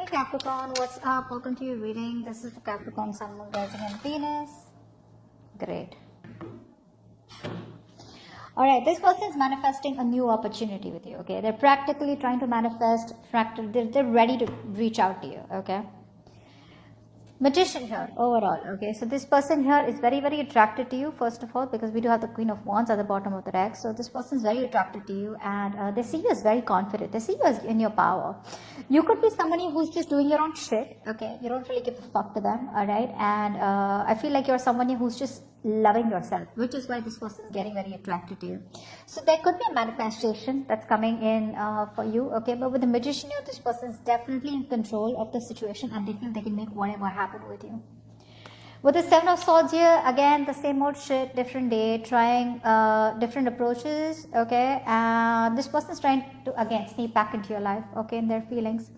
Hey Capricorn, what's up? Welcome to your reading. This is for Capricorn, Sun, Moon, Rising and Venus. Great. Alright, this person is manifesting a new opportunity with you, okay? They're practically trying to manifest, they're ready to reach out to you, okay? Magician here, overall, okay? So this person here is very, very attracted to you, first of all, because we do have the Queen of Wands at the bottom of the deck. So this person is very attracted to you, and they see you as very confident. They see you as in your power. You could be somebody who's just doing your own shit, okay? You don't really give a fuck to them, alright? And I feel like you're somebody who's just loving yourself, which is why this person is getting very attracted to you. So there could be a manifestation that's coming in for you, okay? But with the Magician here, this person is definitely in control of the situation, and they feel they can make whatever happen with you. With the Seven of Swords here, again, the same old shit, different day, trying different approaches, okay? This person is trying to, again, sneak back into your life, okay, in their feelings.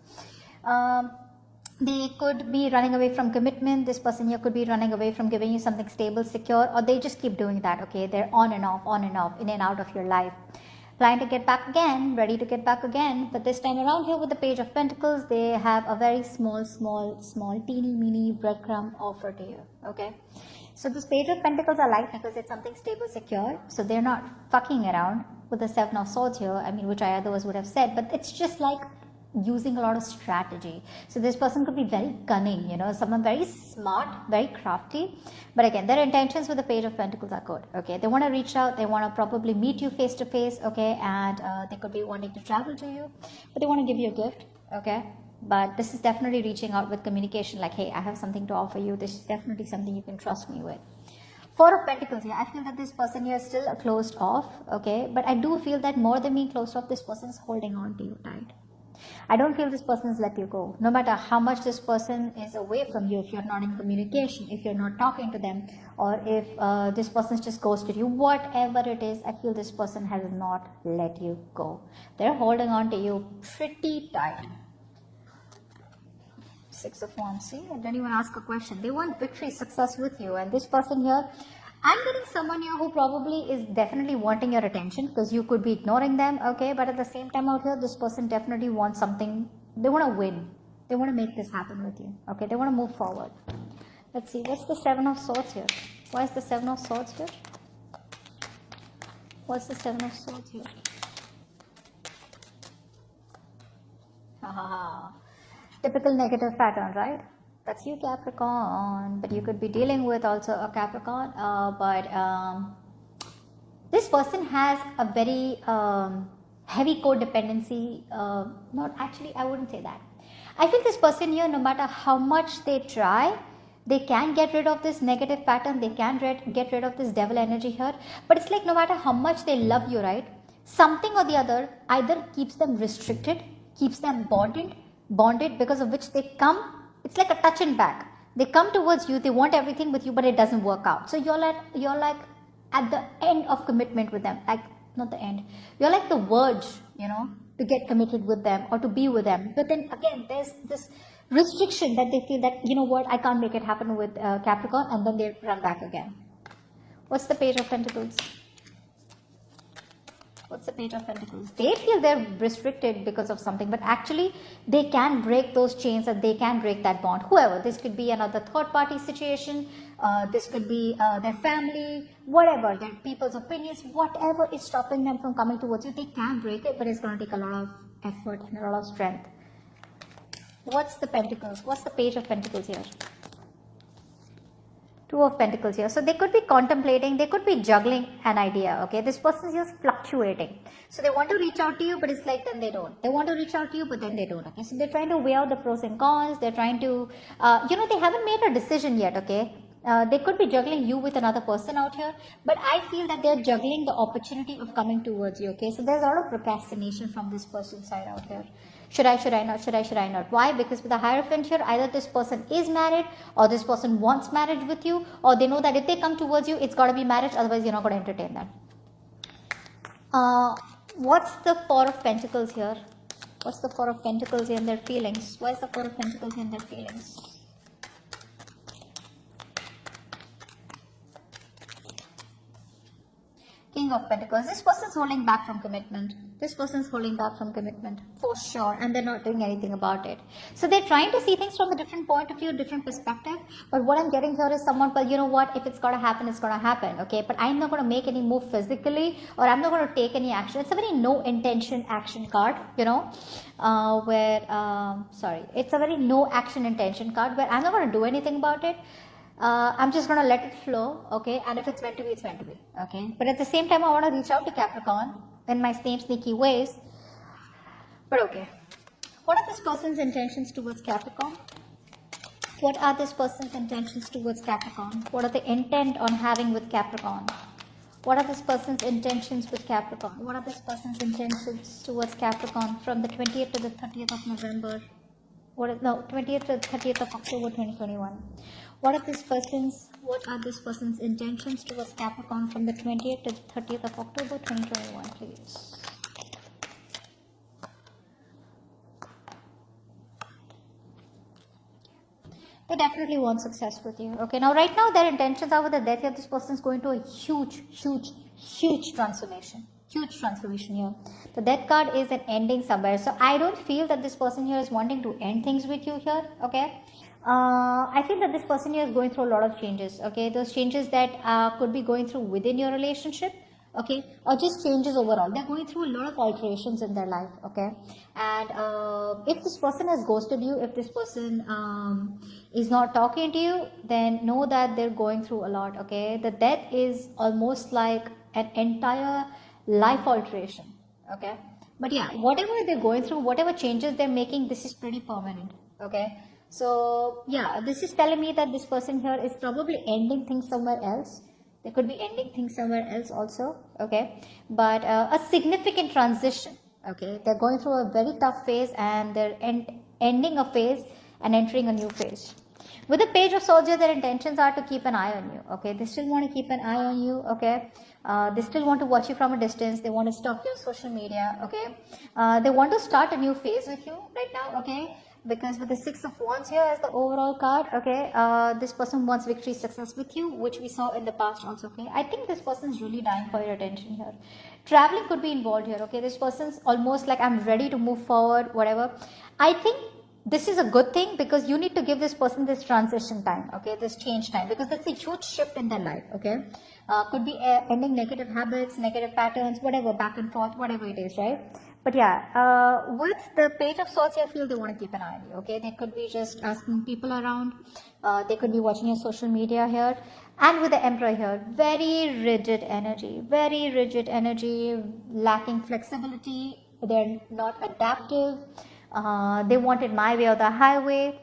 They could be running away from commitment. This person here could be running away from giving you something stable, secure, or they just keep doing that, okay? They're on and off, in and out of your life. Trying to get back again, ready to get back again. But this time around here with the Page of Pentacles, they have a very small, teeny, meeny breadcrumb offer to you, okay? So this Page of Pentacles I like because it's something stable, secure. So they're not fucking around with the Seven of Swords here, I mean, which I otherwise would have said. But it's just like using a lot of strategy. So this person could be very cunning, you know, someone very smart, very crafty. But again, their intentions with the Page of Pentacles are good, okay? They want to reach out, they want to probably meet you face to face, okay? And they could be wanting to travel to you, but they want to give you a gift, okay? But this is definitely reaching out with communication like, hey, I have something to offer you. This is definitely something you can trust me with. Four of Pentacles here. I feel that this person here is still closed off, okay? But I do feel that more than being closed off, this person is holding on to you tight. I don't feel this person has let you go. No matter how much this person is away from you, if you're not in communication, if you're not talking to them, or if this person's just ghosted you, whatever it is, I feel this person has not let you go. They're holding on to you pretty tight. Six of Wands, see? I don't even ask a question. They want victory, success with you. And this person here, I'm getting someone here who probably is definitely wanting your attention because you could be ignoring them, okay? But at the same time out here, this person definitely wants something. They want to win. They want to make this happen with you, okay? They want to move forward. Let's see. What's the Seven of Swords here? Why is the Seven of Swords here? What's the Seven of Swords here? Typical negative pattern, right? That's you, Capricorn, but you could be dealing with also a Capricorn, this person has a very heavy codependency, not actually, I wouldn't say that. I feel this person here, no matter how much they try, they can get rid of this negative pattern, they can get rid of this devil energy here, but it's like no matter how much they love you, right, something or the other either keeps them restricted, keeps them bonded because of which they come. It's like a touch and back. They come towards you, they want everything with you, but it doesn't work out. So you're like at the end of commitment with them. Like, not the end. You're like the verge, you know, to get committed with them or to be with them. But then again, there's this restriction that they feel that, you know what, I can't make it happen with Capricorn, and then they run back again. What's the Page of Pentacles? What's the Page of Pentacles? They feel they're restricted because of something, but actually they can break those chains and they can break that bond. Whoever, this could be another third party situation, this could be their family, whatever, their people's opinions, whatever is stopping them from coming towards you, they can break it, but it's going to take a lot of effort and a lot of strength. What's the Pentacles? What's the Page of Pentacles here? Two of Pentacles here. So they could be contemplating, they could be juggling an idea, okay? This person is just fluctuating. So they want to reach out to you, but it's like then they don't. They want to reach out to you, but then they don't, okay? So they're trying to weigh out the pros and cons. They're trying to, they haven't made a decision yet, okay? They could be juggling you with another person out here, but I feel that they're juggling the opportunity of coming towards you, okay? So there's a lot of procrastination from this person's side out here. Should I not? Why? Because with the Hierophant here, either this person is married or this person wants marriage with you, or they know that if they come towards you, it's got to be marriage, otherwise you're not going to entertain that. What's the Four of Pentacles here? What's the Four of Pentacles in their feelings? Why is the Four of Pentacles in their feelings? King of Pentacles. This person's holding back from commitment. This person's holding back from commitment for sure, and they're not doing anything about it. So they're trying to see things from a different point of view, different perspective. But what I'm getting here is someone, well, you know what? If it's gonna happen, it's gonna happen, okay? But I'm not gonna make any move physically, or I'm not gonna take any action. It's a very no intention action card, you know, it's a very no action intention card where I'm not gonna do anything about it. I'm just going to let it flow, okay? And if it's meant to be, it's meant to be, okay? But at the same time, I want to reach out to Capricorn in my same sneaky ways. But okay. What are this person's intentions towards Capricorn? What are this person's intentions towards Capricorn? What are the intent on having with Capricorn? What are this person's intentions with Capricorn? What are this person's intentions towards Capricorn from the 20th to the 30th of November? 20th to 30th of October 2021. What are this person's intentions towards Capricorn from the 20th to the 30th of October 2021, please? They definitely want success with you. Okay, now right now their intentions are with the death here. This person is going to a huge transformation. Huge transformation here. The death card is an ending somewhere. So I don't feel that this person here is wanting to end things with you here. Okay. I feel that this person here is going through a lot of changes. Okay. Those changes that could be going through within your relationship. Okay. Or just changes overall. They're going through a lot of alterations in their life. Okay. And if this person has ghosted you, if this person is not talking to you, then know that they're going through a lot. Okay. The death is almost like an entire life alteration, okay? But yeah, whatever they're going through, whatever changes they're making, this is pretty permanent, okay? So yeah, this is telling me that this person here is probably ending things somewhere else. They could be ending things somewhere else also, okay? But a significant transition, okay? They're going through a very tough phase and they're ending a phase and entering a new phase. With the Page of Swords, their intentions are to keep an eye on you, okay? They still want to keep an eye on you, okay? They still want to watch you from a distance. They want to stalk you on social media, okay? They want to start a new phase with you right now, okay? Because with the Six of Wands here as the overall card, okay, this person wants victory, success with you, which we saw in the past also, okay? I think this person is really dying for your attention here. Traveling could be involved here, okay? This person's almost like, I'm ready to move forward, whatever. I think this is a good thing because you need to give this person this transition time, okay, this change time, because that's a huge shift in their life, okay. Could be ending negative habits, negative patterns, whatever, back and forth, whatever it is, right? But yeah, with the Page of Swords, I feel they want to keep an eye on you, okay. They could be just asking people around, they could be watching your social media here. And with the Emperor here, very rigid energy, lacking flexibility, they're not adaptive. They want it my way or the highway.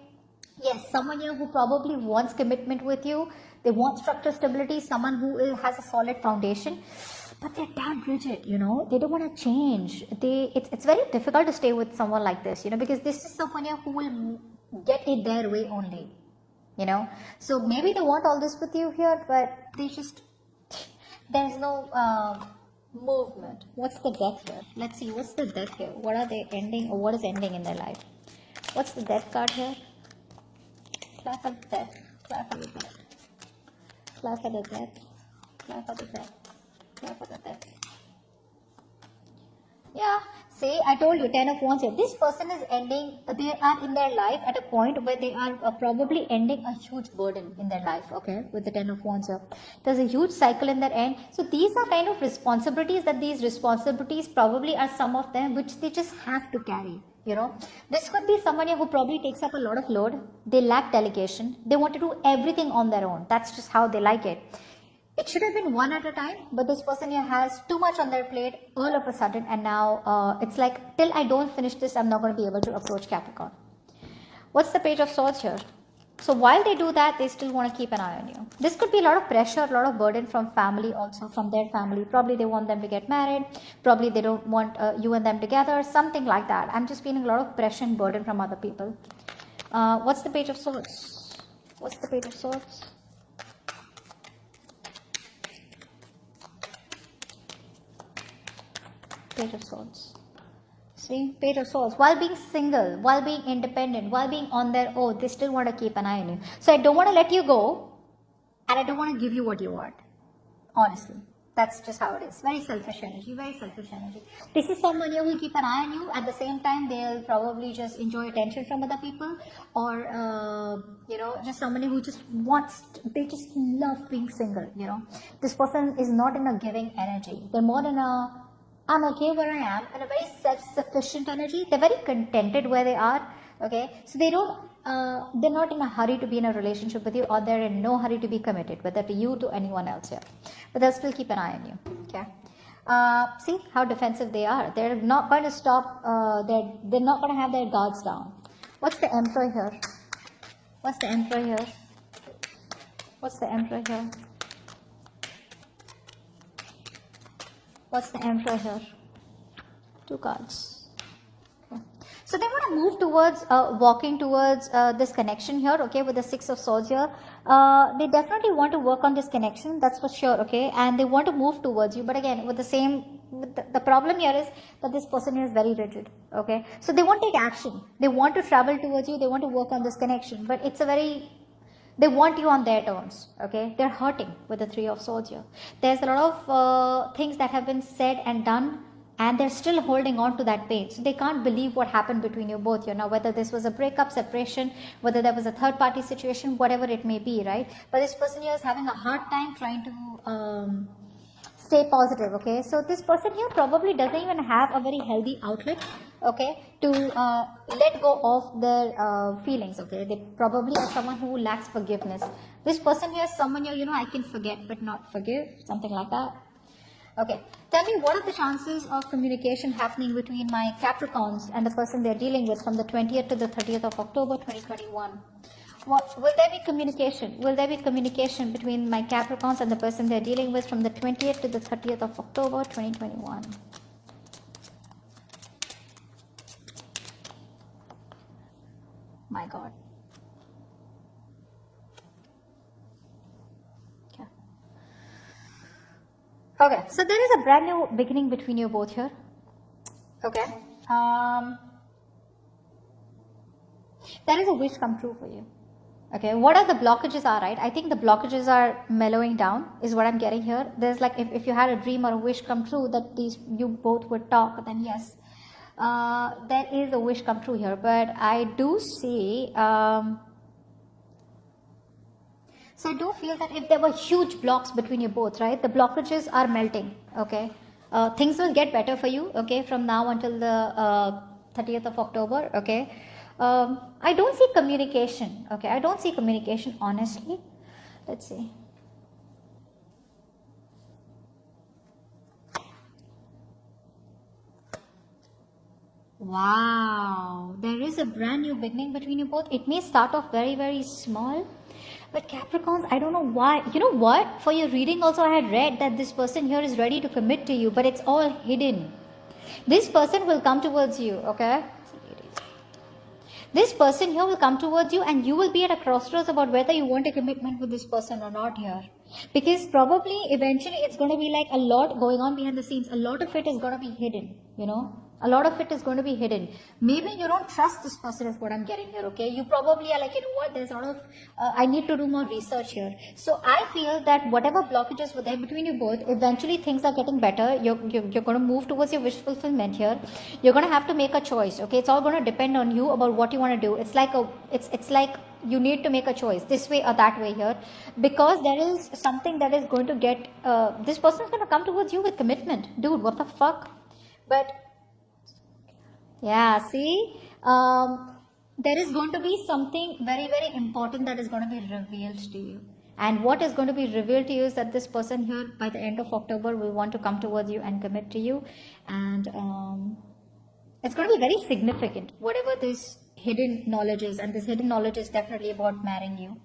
Yes, someone here who probably wants commitment with you. They want structure stability, someone who has a solid foundation. But they're damn rigid, you know. They don't want to change. It's very difficult to stay with someone like this, you know, because this is someone here who will get it their way only, you know. So maybe they want all this with you here, but there's no movement. What's the death here? Let's see, what's the death here? What are they ending, or what is ending in their life? What's the death card here? Clap for the death. Clap for the death. Clap for the death. Clap for the death. Clap for the death. Yeah, see, I told you, 10 of Wands here. This person is ending, they are in their life at a point where they are probably ending a huge burden in their life, okay, with the 10 of Wands here. There's a huge cycle in their end. So these are kind of responsibilities probably are some of them which they just have to carry, you know. This could be someone here who probably takes up a lot of load. They lack delegation. They want to do everything on their own. That's just how they like it. It should have been one at a time, but this person here has too much on their plate all of a sudden, and now it's like, till I don't finish this, I'm not going to be able to approach Capricorn. What's the Page of Swords here? So while they do that, they still want to keep an eye on you. This could be a lot of pressure, a lot of burden from family also, from their family. Probably they want them to get married. Probably they don't want you and them together, something like that. I'm just feeling a lot of pressure and burden from other people. What's the Page of Swords? What's the Page of Swords? Page of Swords. See, Page of Swords. While being single, while being independent, while being on their own, they still want to keep an eye on you. So I don't want to let you go, and I don't want to give you what you want. Honestly. That's just how it is. Very selfish energy, very selfish energy. This is someone who will keep an eye on you. At the same time, they'll probably just enjoy attention from other people, or just somebody who just they just love being single. This person is not in a giving energy. They're more in a I'm okay where I am, and a very self-sufficient energy. They're very contented where they are. Okay, so they're not in a hurry to be in a relationship with you, or they're in no hurry to be committed, whether to you, to anyone else here. But they'll still keep an eye on you. Okay. See how defensive they are. They're not going to stop. They're not going to have their guards down. What's the Emperor here? What's the Emperor here? What's the Emperor here? What's the Emperor here? 2 cards. So they want to move towards, walking towards this connection here, okay, with the 6 of Swords here. They definitely want to work on this connection, that's for sure, okay, and they want to move towards you, but again, with the problem here is that this person is very rigid, okay. So they won't take action. They want to travel towards you, they want to work on this connection, but they want you on their terms, okay. They're hurting with the 3 of Swords here. There's a lot of things that have been said and done, and they're still holding on to that pain. So they can't believe what happened between you both, whether this was a breakup, separation, whether there was a third party situation, whatever it may be, right? But this person here is having a hard time trying to stay positive, okay? So this person here probably doesn't even have a very healthy outlet, okay, to let go of their feelings, okay? They probably are someone who lacks forgiveness. This person here is someone here, I can forget but not forgive, something like that. Okay, tell me, what are the chances of communication happening between my Capricorns and the person they're dealing with from the 20th to the 30th of October 2021? Will there be communication? Will there be communication between my Capricorns and the person they're dealing with from the 20th to the 30th of October 2021? My God. Okay, so there is a brand new beginning between you both here. Okay. There is a wish come true for you. Okay, what are the blockages are, right? I think the blockages are mellowing down is what I'm getting here. There's like, if you had a dream or a wish come true that you both would talk, then yes, there is a wish come true here. But I do see, so I do feel that if there were huge blocks between you both, right, the blockages are melting, okay. Things will get better for you, okay, from now until the 30th of October, okay. I don't see communication, okay. I don't see communication, honestly. Let's see. Wow, there is a brand new beginning between you both. It may start off very, very small. But Capricorns, I don't know why. You know what? For your reading also, I had read that this person here is ready to commit to you, but it's all hidden. This person will come towards you, okay? This person here will come towards you, and you will be at a crossroads about whether you want a commitment with this person or not here. Because probably eventually it's going to be like a lot going on behind the scenes. A lot of it is going to be hidden, A lot of it is going to be hidden. Maybe you don't trust this person is what I'm getting here, okay? You probably are like, there's a lot of, I need to do more research here. So I feel that whatever blockages were there between you both, eventually things are getting better. You're going to move towards your wish fulfillment here. You're going to have to make a choice, okay? It's all going to depend on you about what you want to do. It's like you need to make a choice this way or that way here, because there is something that is going to get, this person is going to come towards you with commitment. Dude, what the fuck? But yeah, see, there is going to be something very, very important that is going to be revealed to you. And what is going to be revealed to you is that this person here by the end of October will want to come towards you and commit to you. And it's going to be very significant, whatever this hidden knowledge is. And this hidden knowledge is definitely about marrying you.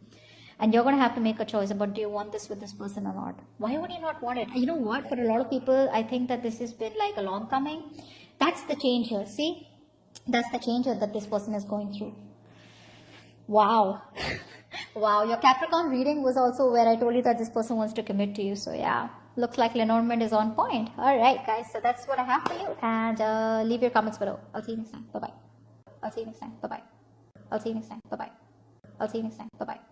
And you're going to have to make a choice about, do you want this with this person or not? Why would you not want it? You know what? For a lot of people, I think that this has been like a long coming. That's the change here. See? That's the change that this person is going through. Wow. Wow. Your Capricorn reading was also where I told you that this person wants to commit to you. So yeah, looks like Lenormand is on point. All right, guys. So that's what I have for you. And leave your comments below. I'll see you next time. Bye-bye. I'll see you next time. Bye-bye. I'll see you next time. Bye-bye. I'll see you next time. Bye-bye.